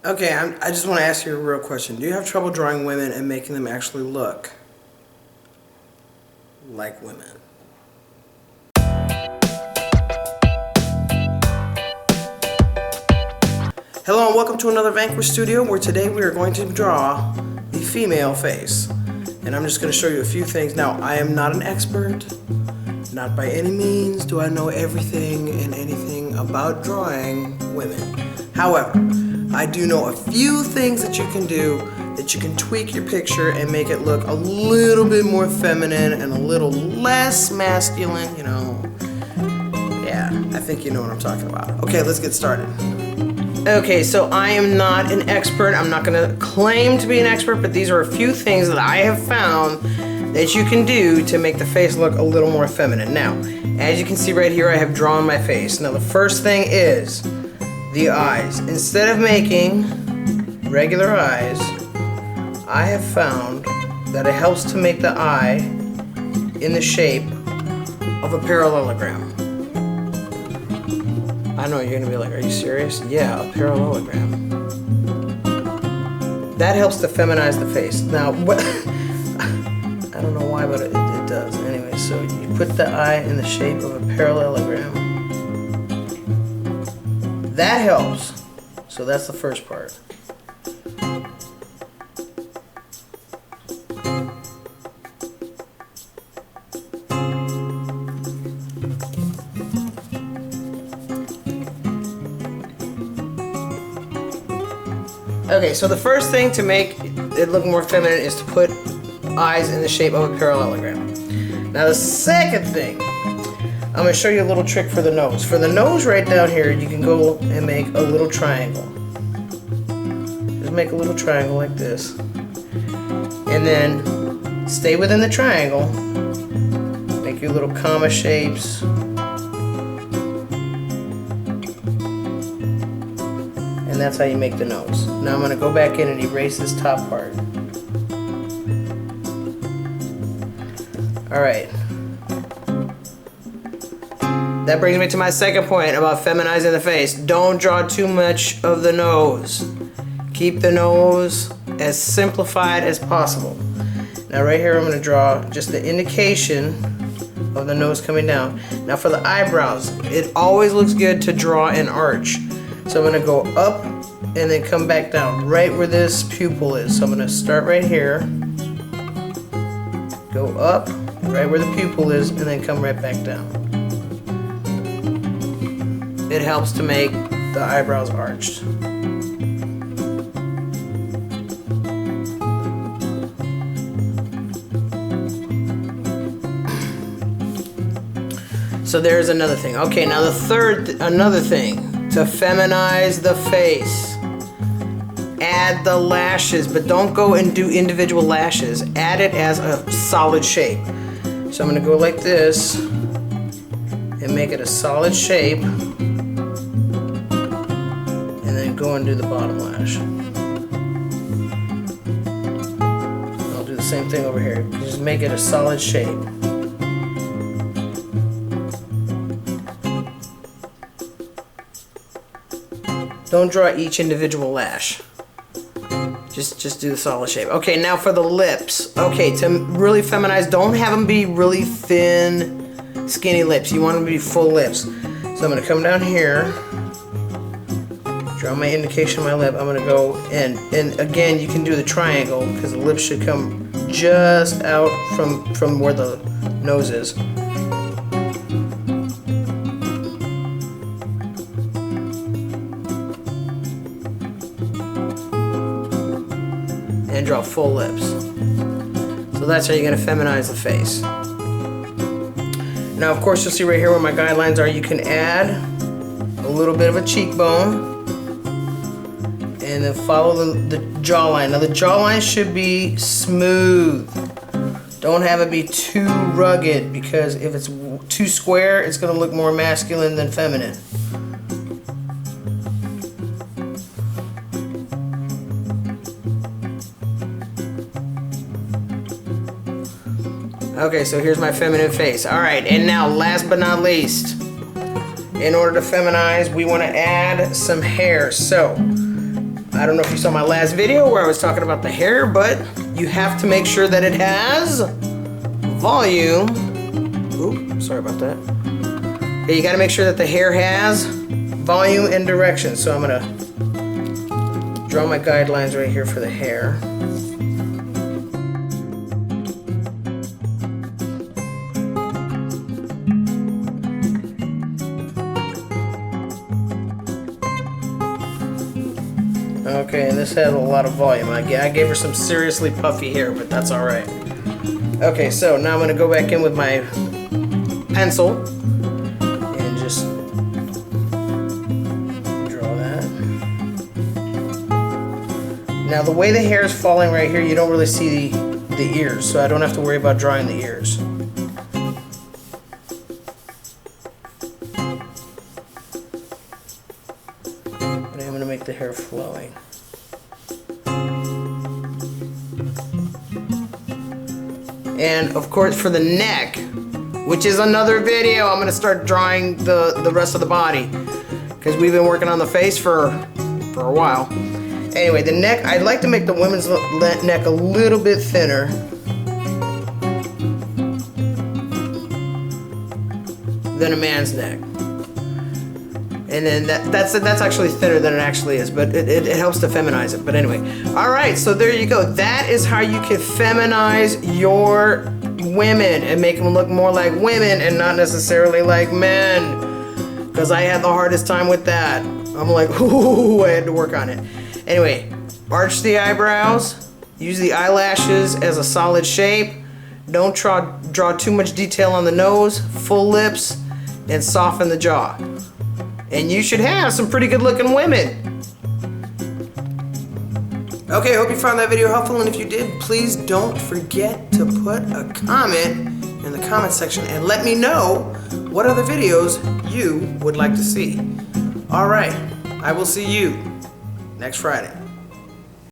Okay, I just want to ask you a real question. Do you have trouble drawing women and making them actually look like women? Hello and welcome to another Vanquish Studio, where today we are going to draw the female face. And I'm just going to show you a few things. Now, I am not an expert. Not by any means do I know everything and anything about drawing women. However, I do know a few things that you can do that you can tweak your picture and make it look a little bit more feminine and a little less masculine, you know. Yeah, I think you know what I'm talking about. Okay, let's get started. Okay, so I am not an expert. I'm not going to claim to be an expert, but these are a few things that I have found that you can do to make the face look a little more feminine. Now, as you can see right here, I have drawn my face. Now, the first thing is the eyes. Instead of making regular eyes, I have found that it helps to make the eye in the shape of a parallelogram. I know you're gonna be like, are you serious? Yeah, a parallelogram. That helps to feminize the face. Now, what? I don't know why, but it does. Anyway, so you put the eye in the shape of a parallelogram. That helps. So that's the first part. Okay, so the first thing to make it look more feminine is to put eyes in the shape of a parallelogram. Now the second thing, I'm going to show you a little trick for the nose. For the nose right down here, you can go and make a little triangle. Just make a little triangle like this. And then stay within the triangle. Make your little comma shapes. And that's how you make the nose. Now I'm going to go back in and erase this top part. Alright. That brings me to my second point about feminizing the face. Don't draw too much of the nose. Keep the nose as simplified as possible. Now right here I'm going to draw just the indication of the nose coming down. Now for the eyebrows, it always looks good to draw an arch. So I'm going to go up and then come back down right where this pupil is. So I'm going to start right here, go up right where the pupil is, and then come right back down. It helps to make the eyebrows arched. So there's another thing. Okay, now another thing to feminize the face. Add the lashes, but don't go and do individual lashes. Add it as a solid shape. So I'm going to go like this and make it a solid shape, and then go and do the bottom lash. I'll do the same thing over here. Just make it a solid shape. Don't draw each individual lash. Just do the solid shape. Okay, now for the lips. Okay, to really feminize, don't have them be really thin, skinny lips. You want them to be full lips. So I'm going to come down here, draw my indication of my lip. I'm going to go and again, you can do the triangle because the lips should come just out from where the nose is. And draw full lips. So that's how you're going to feminize the face. Now of course you'll see right here where my guidelines are, you can add a little bit of a cheekbone and then follow the jawline. Now the jawline should be smooth. Don't have it be too rugged, because if it's too square it's going to look more masculine than feminine. Okay, so here's my feminine face. Alright, and now last but not least, in order to feminize, we want to add some hair. So, I don't know if you saw my last video where I was talking about the hair, but you have to make sure that it has volume. Oops, sorry about that. Yeah, you got to make sure that the hair has volume and direction. So I'm gonna draw my guidelines right here for the hair. Okay, and this has a lot of volume. I gave her some seriously puffy hair, but that's all right. Okay, so now I'm gonna go back in with my pencil and just draw that. Now the way the hair is falling right here, you don't really see the ears, so I don't have to worry about drawing the ears. But I'm gonna make the hair flowing. And of course for the neck, which is another video, I'm gonna start drawing the rest of the body because we've been working on the face for a while. Anyway, the neck, I'd like to make the women's neck a little bit thinner. Than a man's neck. And then that's actually thinner than it actually is, but it helps to feminize it. But anyway, all right, so there you go. That is how you can feminize your women and make them look more like women and not necessarily like men. Because I had the hardest time with that. I'm like, ooh, I had to work on it. Anyway, arch the eyebrows, use the eyelashes as a solid shape. Don't draw too much detail on the nose, full lips, and soften the jaw. And you should have some pretty good looking women. Okay, I hope you found that video helpful, and if you did, please don't forget to put a comment in the comment section and let me know what other videos you would like to see. Alright, I will see you next Friday.